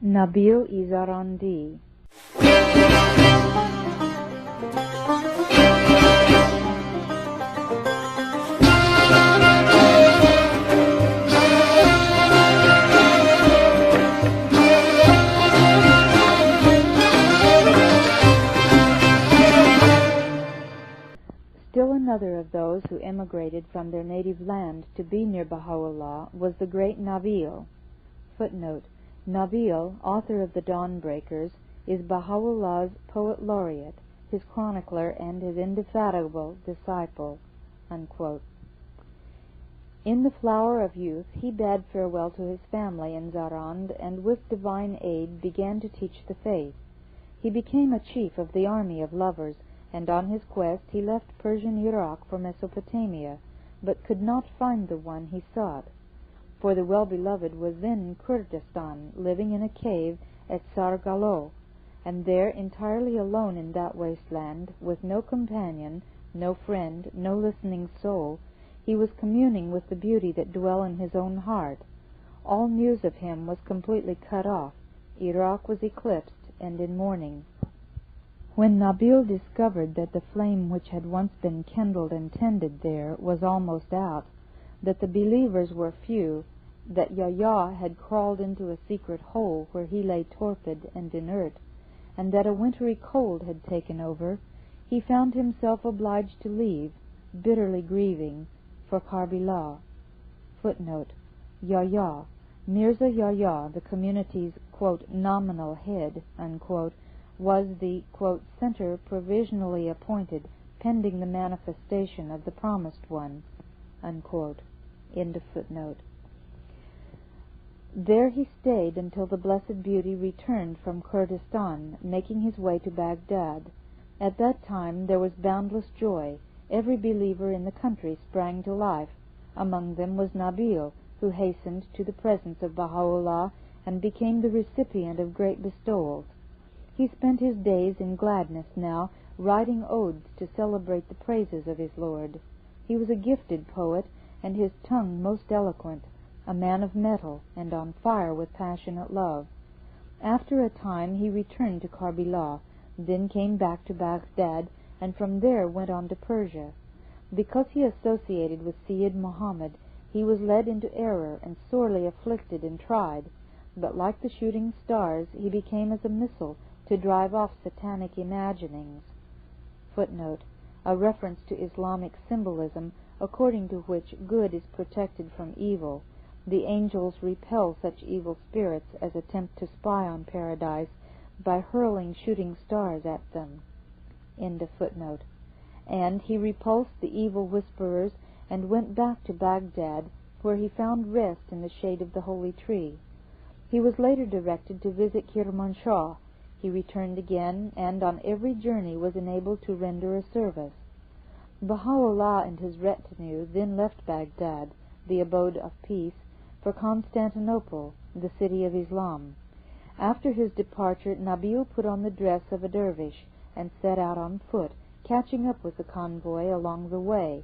Nabíl-i-Zarandí. Still another of those who emigrated from their native land to be near Baha'u'llah was the great Nabíl. Footnote: Nabíl, author of the Dawnbreakers, is Baha'u'llah's poet laureate, his chronicler, and his indefatigable disciple. Unquote. In the flower of youth he bade farewell to his family in Zarand, and with divine aid began to teach the faith. He became a chief of the army of lovers, and on his quest he left Persian Iraq for Mesopotamia, but could not find the one he sought. For the well-beloved was then in Kurdistan, living in a cave at Sargalo, and there, entirely alone in that wasteland, with no companion, no friend, no listening soul, he was communing with the beauty that dwelt in his own heart. All news of him was completely cut off. Iraq was eclipsed and in mourning. When Nabíl discovered that the flame which had once been kindled and tended there was almost out, that the believers were few, that Yahya had crawled into a secret hole where he lay torpid and inert, and that a wintry cold had taken over, he found himself obliged to leave, bitterly grieving, for Karbala. Footnote: Yahya, Mírzá Yahya, the community's, quote, nominal head, unquote, was the, quote, center provisionally appointed pending the manifestation of the promised one, unquote. End of footnote. There he stayed until the Blessed Beauty returned from Kurdistan, making his way to Baghdad. At that time there was boundless joy. Every believer in the country sprang to life. Among them was Nabíl, who hastened to the presence of Baha'u'llah and became the recipient of great bestowals. He spent his days in gladness now, writing odes to celebrate the praises of his Lord. He was a gifted poet, and his tongue most eloquent, a man of metal, and on fire with passionate love. After a time he returned to Karbala, then came back to Baghdad, and from there went on to Persia. Because he associated with Sayyid Muhammad, he was led into error and sorely afflicted and tried, but like the shooting stars, he became as a missile to drive off satanic imaginings. Footnote: a reference to Islamic symbolism, according to which good is protected from evil. The angels repel such evil spirits as attempt to spy on paradise by hurling shooting stars at them. End of footnote. And he repulsed the evil whisperers and went back to Baghdad, where he found rest in the shade of the holy tree. He was later directed to visit Kermanshah. He returned again, and on every journey was enabled to render a service. Baha'u'llah and his retinue then left Baghdad, the abode of peace, for Constantinople, the city of Islam. After his departure, Nabíl put on the dress of a dervish and set out on foot, catching up with the convoy along the way.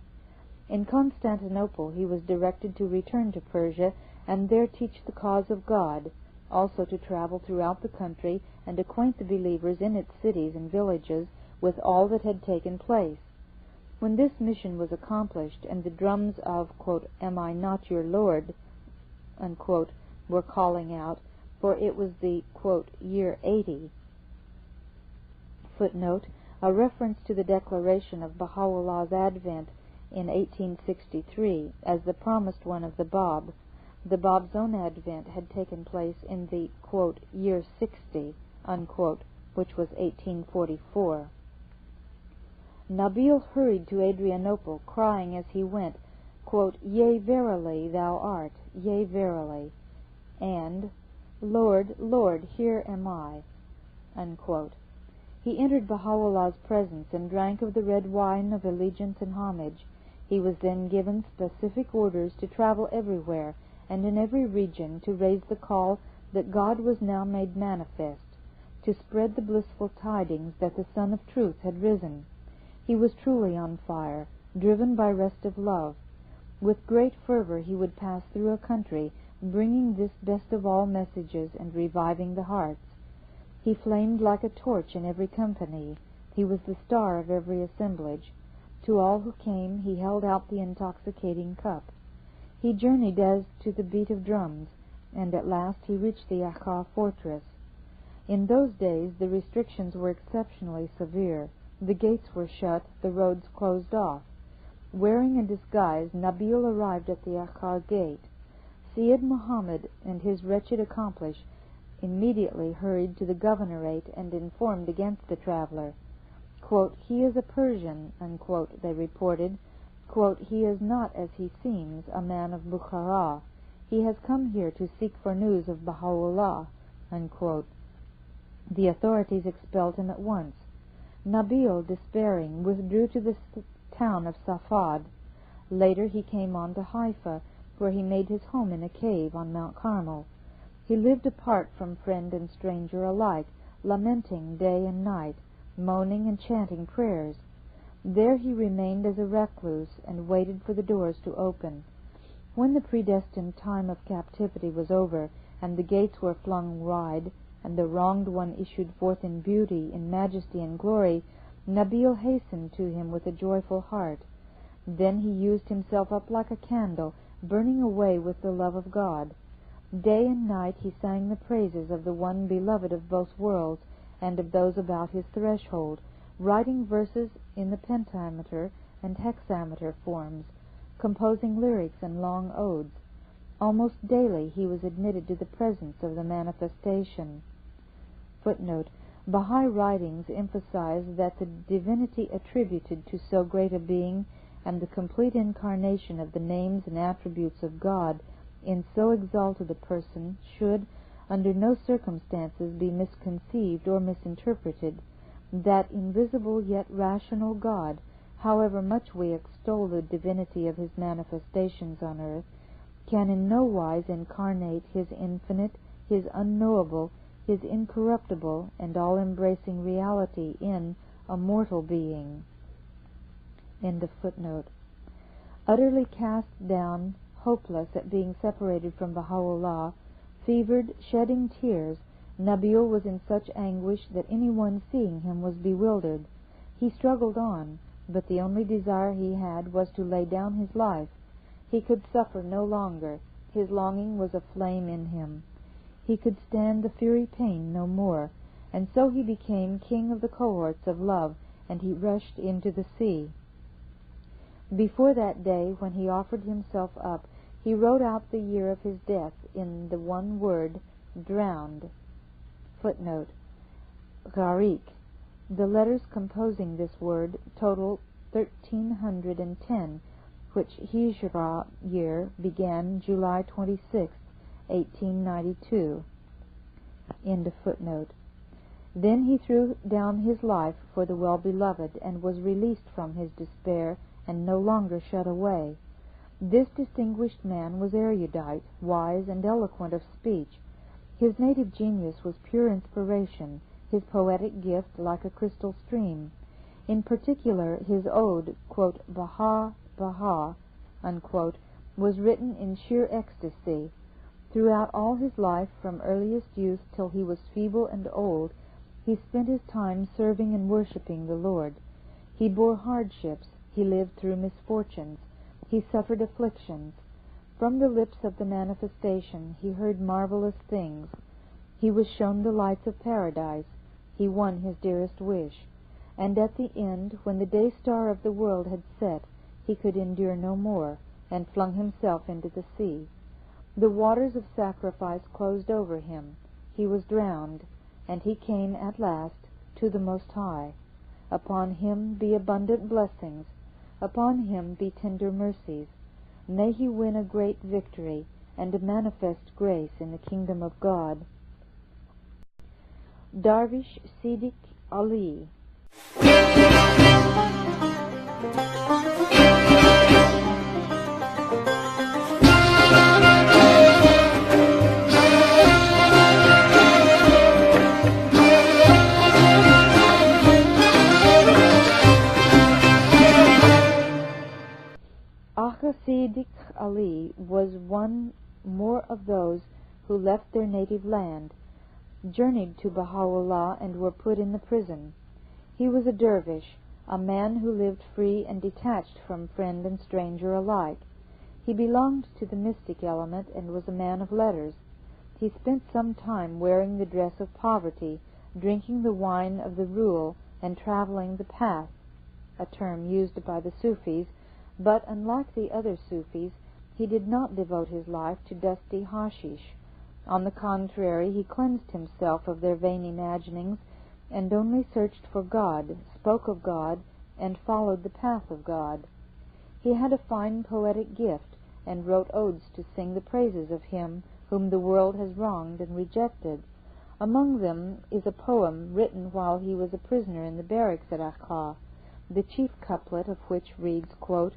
In Constantinople he was directed to return to Persia and there teach the cause of God, also to travel throughout the country and acquaint the believers in its cities and villages with all that had taken place. When this mission was accomplished and the drums of, quote, "Am I not your Lord?" unquote, were calling out, for it was the, quote, year 80. Footnote: a reference to the declaration of Baha'u'llah's advent in 1863 as the promised one of the Bab. The Bab's own advent had taken place in the, quote, year 60, unquote, which was 1844. Nabíl hurried to Adrianople, crying as he went, quote, "Yea, verily, thou art, yea, verily," and, "Lord, Lord, here am I," unquote. He entered Baha'u'llah's presence and drank of the red wine of allegiance and homage. He was then given specific orders to travel everywhere and in every region to raise the call that God was now made manifest, to spread the blissful tidings that the Sun of Truth had risen. He was truly on fire, driven by restive love. With great fervor he would pass through a country bringing this best of all messages and reviving the hearts. He flamed like a torch in every company. He was the star of every assemblage. To all who came he held out the intoxicating cup. He journeyed as to the beat of drums, and at last he reached the Ahqā fortress. In those days the restrictions were exceptionally severe. The gates were shut, the roads closed off. Wearing a disguise, Nabīl arrived at the Ahqā gate. Sayyid Muhammad and his wretched accomplice immediately hurried to the governorate and informed against the traveler. Quote, "He is a Persian," unquote, they reported. Quote, "He is not, as he seems, a man of Bukhara. He has come here to seek for news of Baha'u'llah," unquote. The authorities expelled him at once. Nabīl, despairing, withdrew to the town of Safad. Later he came on to Haifa, where he made his home in a cave on Mount Carmel. He lived apart from friend and stranger alike, lamenting day and night, moaning and chanting prayers. There he remained as a recluse and waited for the doors to open. When the predestined time of captivity was over, and the gates were flung wide, and the wronged one issued forth in beauty, in majesty and glory, Nabīl hastened to him with a joyful heart. Then he used himself up like a candle, burning away with the love of God. Day and night he sang the praises of the one beloved of both worlds and of those about his threshold, writing verses in the pentameter and hexameter forms, composing lyrics and long odes. Almost daily he was admitted to the presence of the manifestation. Footnote: Baha'i writings emphasize that the divinity attributed to so great a being and the complete incarnation of the names and attributes of God in so exalted a person should, under no circumstances, be misconceived or misinterpreted. That invisible yet rational God, however much we extol the divinity of his manifestations on earth, can in no wise incarnate his infinite, his unknowable, his incorruptible, and all-embracing reality in a mortal being. End of footnote. Utterly cast down, hopeless at being separated from Baha'u'llah, fevered, shedding tears, Nabīl was in such anguish that anyone seeing him was bewildered. He struggled on, but the only desire he had was to lay down his life. He could suffer no longer. His longing was a flame in him. He could stand the fiery pain no more, and so he became king of the cohorts of love, and he rushed into the sea. Before that day, when he offered himself up, he wrote out the year of his death in the one word, drowned. Footnote: Gharik. The letters composing this word total 1310, which Hijra year began July 26, 1892. End of footnote. Then he threw down his life for the well-beloved and was released from his despair and no longer shut away. This distinguished man was erudite, wise, and eloquent of speech. His native genius was pure inspiration, his poetic gift like a crystal stream. In particular, his ode, quote, Abdu'l-Bahá, unquote, was written in sheer ecstasy. Throughout all his life, from earliest youth till he was feeble and old, he spent his time serving and worshipping the Lord. He bore hardships, he lived through misfortunes, he suffered afflictions. From the lips of the manifestation he heard marvelous things. He was shown the lights of paradise. He won his dearest wish. And at the end, when the day star of the world had set, he could endure no more, and flung himself into the sea. The waters of sacrifice closed over him. He was drowned, and he came at last to the Most High. Upon him be abundant blessings. Upon him be tender mercies. May he win a great victory and a manifest grace in the kingdom of God. Darvísh Ṣidq Ali. Ṣidq Ali was one more of those who left their native land, journeyed to Baha'u'llah and were put in the prison. He was a dervish, a man who lived free and detached from friend and stranger alike. He belonged to the mystic element and was a man of letters. He spent some time wearing the dress of poverty, drinking the wine of the rule, and traveling the path, a term used by the Sufis, but unlike the other Sufis, he did not devote his life to dusty hashish. On the contrary, he cleansed himself of their vain imaginings, and only searched for God, spoke of God, and followed the path of God. He had a fine poetic gift, and wrote odes to sing the praises of him whom the world has wronged and rejected. Among them is a poem written while he was a prisoner in the barracks at Riḍá, the chief couplet of which reads, quote,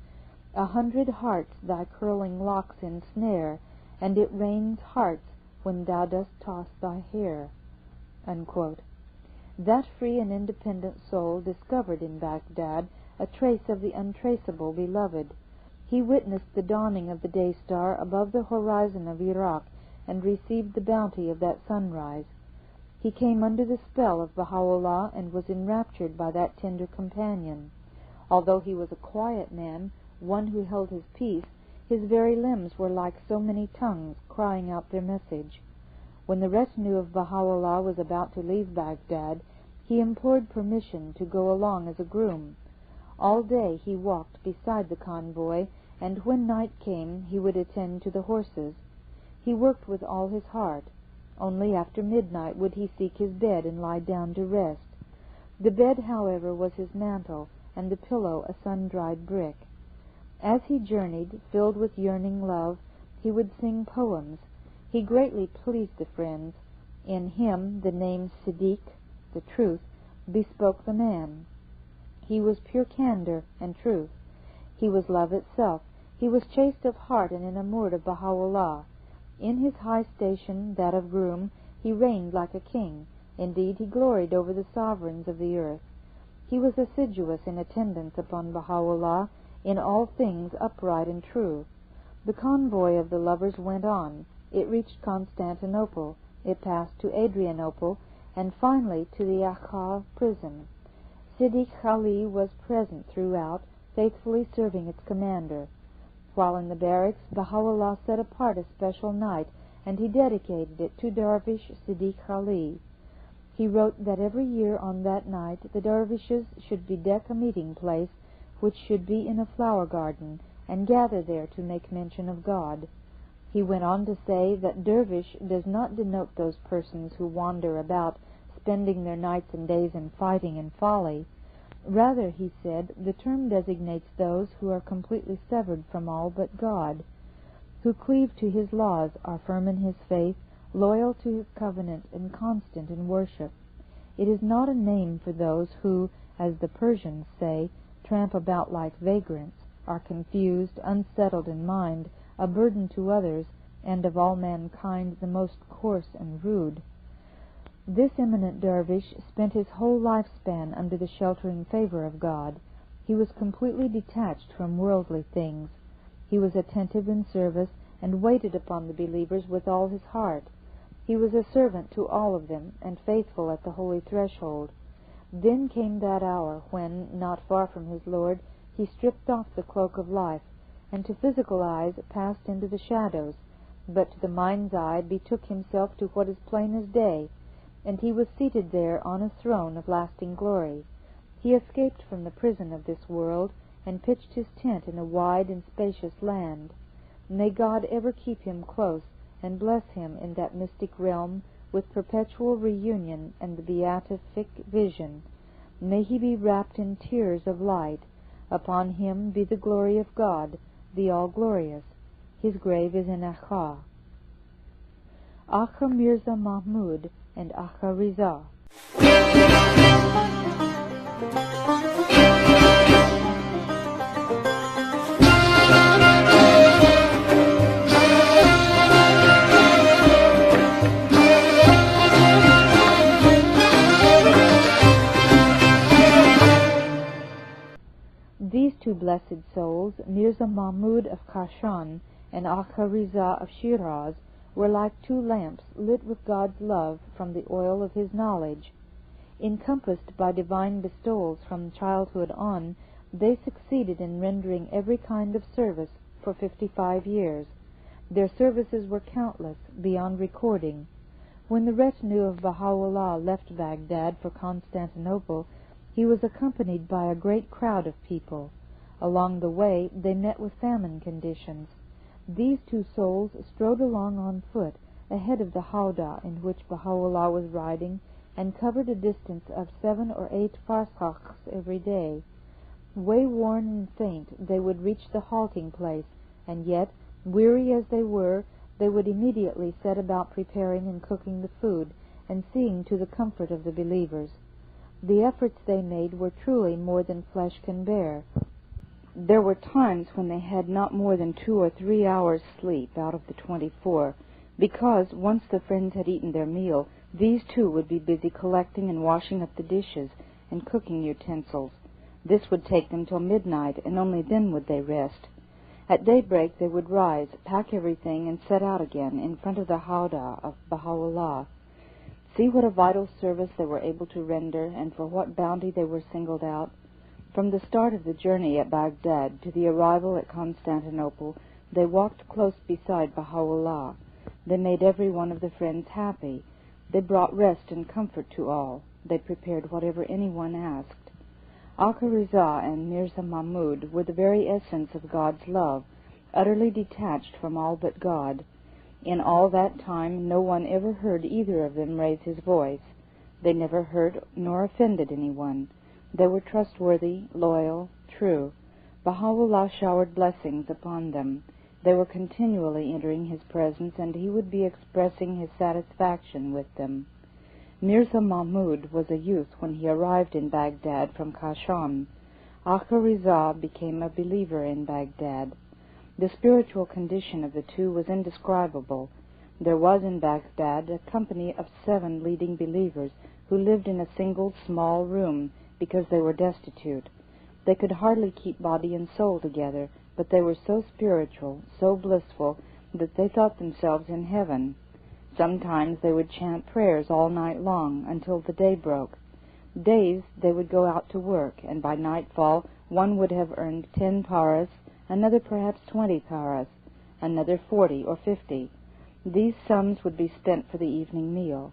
"100 hearts thy curling locks ensnare, and it rains hearts when thou dost toss thy hair," unquote. That free and independent soul discovered in Baghdad a trace of the untraceable beloved. He witnessed the dawning of the day-star above the horizon of Iraq and received the bounty of that sunrise. He came under the spell of Baha'u'llah and was enraptured by that tender companion. Although he was a quiet man, one who held his peace, his very limbs were like so many tongues crying out their message. When the retinue of Baha'u'llah was about to leave Baghdad, he implored permission to go along as a groom. All day he walked beside the convoy, and when night came he would attend to the horses. He worked with all his heart. Only after midnight would he seek his bed and lie down to rest. The bed, however, was his mantle, and the pillow a sun-dried brick. As he journeyed, filled with yearning love, he would sing poems. He greatly pleased the friends. In him the name Ṣidq, the truth, bespoke the man. He was pure candor and truth. He was love itself. He was chaste of heart and enamored of Baha'u'llah. In his high station, that of groom, he reigned like a king. Indeed, he gloried over the sovereigns of the earth. He was assiduous in attendance upon Baha'u'llah, in all things upright and true. The convoy of the lovers went on. It reached Constantinople. It passed to Adrianople, and finally to the Riḍá prison. Ṣidq Ali was present throughout, faithfully serving its commander. While in the barracks, Baha'u'llah set apart a special night, and he dedicated it to Darvísh Ṣidq Ali. He wrote that every year on that night the dervishes should bedeck a meeting place, which should be in a flower garden, and gather there to make mention of God. He went on to say that dervish does not denote those persons who wander about, spending their nights and days in fighting and folly. Rather, he said, the term designates those who are completely severed from all but God, who cleave to his laws, are firm in his faith, loyal to his covenant, and constant in worship. It is not a name for those who, as the Persians say, tramp about like vagrants, are confused, unsettled in mind, a burden to others, and of all mankind the most coarse and rude. This eminent dervish spent his whole lifespan under the sheltering favor of God. He was completely detached from worldly things. He was attentive in service, and waited upon the believers with all his heart. He was a servant to all of them, and faithful at the holy threshold. Then came that hour when, not far from his Lord, he stripped off the cloak of life, and to physical eyes passed into the shadows, but to the mind's eye betook himself to what is plain as day, and he was seated there on a throne of lasting glory. He escaped from the prison of this world, and pitched his tent in a wide and spacious land. May God ever keep him close, and bless him in that mystic realm with perpetual reunion and the beatific vision. May he be wrapped in tears of light. Upon him be the glory of God, the all-glorious. His grave is in Riḍá. Akha Mírzá Maḥmúd and Akha Riḍá. These two blessed souls, Mírzá Maḥmúd of Kashan and Riḍá of Shiraz were like two lamps lit with God's love from the oil of his knowledge. Encompassed by divine bestowals from childhood on, they succeeded in rendering every kind of service for 55 years. Their services were countless, beyond recording. When the retinue of Baha'u'llah left Baghdad for Constantinople, he was accompanied by a great crowd of people. Along the way, they met with famine conditions. These two souls strode along on foot ahead of the howdah in which Baha'u'llah was riding, and covered a distance of 7 or 8 farsakhs every day. Way-worn and faint, they would reach the halting place, and yet, weary as they were, they would immediately set about preparing and cooking the food, and seeing to the comfort of the believers. The efforts they made were truly more than flesh can bear. There were times when they had not more than 2 or 3 hours sleep out of the 24, because, once the friends had eaten their meal, these too would be busy collecting and washing up the dishes and cooking utensils. This would take them till midnight, and only then would they rest. At daybreak they would rise, pack everything, and set out again in front of the howdah of Baha'u'llah. See what a vital service they were able to render, and for what bounty they were singled out. From the start of the journey at Baghdad to the arrival at Constantinople, they walked close beside Baha'u'llah. They made every one of the friends happy. They brought rest and comfort to all. They prepared whatever anyone asked. Riḍá and Mírzá Maḥmúd were the very essence of God's love, utterly detached from all but God. In all that time no one ever heard either of them raise his voice. They never hurt nor offended anyone. They were trustworthy, loyal, true. Baha'u'llah showered blessings upon them. They were continually entering his presence, and he would be expressing his satisfaction with them. Mírzá Maḥmúd was a youth when he arrived in Baghdad from Kashan. Riḍá became a believer in Baghdad. The spiritual condition of the two was indescribable. There was in Baghdad a company of 7 leading believers who lived in a single small room because they were destitute. They could hardly keep body and soul together, but they were so spiritual, so blissful, that they thought themselves in heaven. Sometimes they would chant prayers all night long until the day broke. Days they would go out to work, and by nightfall one would have earned 10 paras, another perhaps 20 paras, another 40 or 50. These sums would be spent for the evening meal.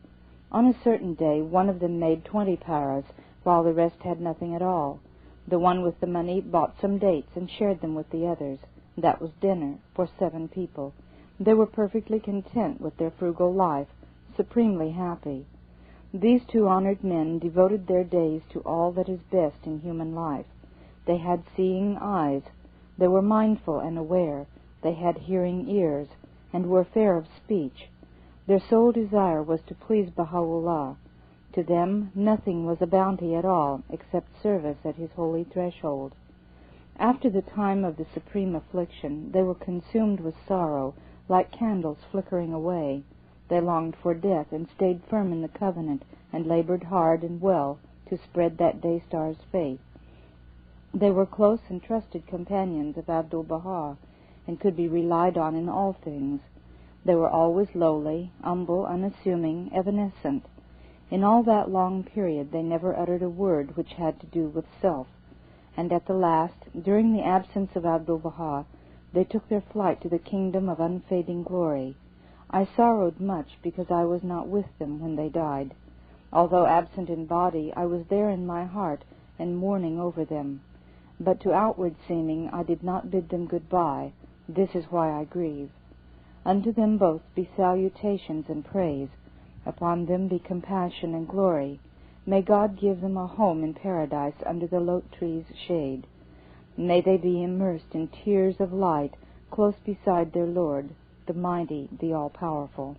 On a certain day one of them made 20 paras, while the rest had nothing at all. The one with the money bought some dates and shared them with the others. That was dinner for 7 people. They were perfectly content with their frugal life, supremely happy. These 2 honored men devoted their days to all that is best in human life. They had seeing eyes. They were mindful and aware. They had hearing ears, and were fair of speech. Their sole desire was to please Baha'u'llah. To them nothing was a bounty at all, except service at his holy threshold. After the time of the supreme affliction, they were consumed with sorrow, like candles flickering away. They longed for death, and stayed firm in the covenant, and labored hard and well to spread that day star's faith. They were close and trusted companions of Abdu'l-Bahá, and could be relied on in all things. They were always lowly, humble, unassuming, evanescent. In all that long period they never uttered a word which had to do with self, and at the last, during the absence of Abdu'l-Bahá, they took their flight to the kingdom of unfading glory. I sorrowed much because I was not with them when they died. Although absent in body, I was there in my heart and mourning over them. But to outward seeming I did not bid them good-bye. This is why I grieve. Unto them both be salutations and praise. Upon them be compassion and glory. May God give them a home in paradise under the lote tree's shade. May they be immersed in tears of light close beside their Lord, the mighty, the all-powerful.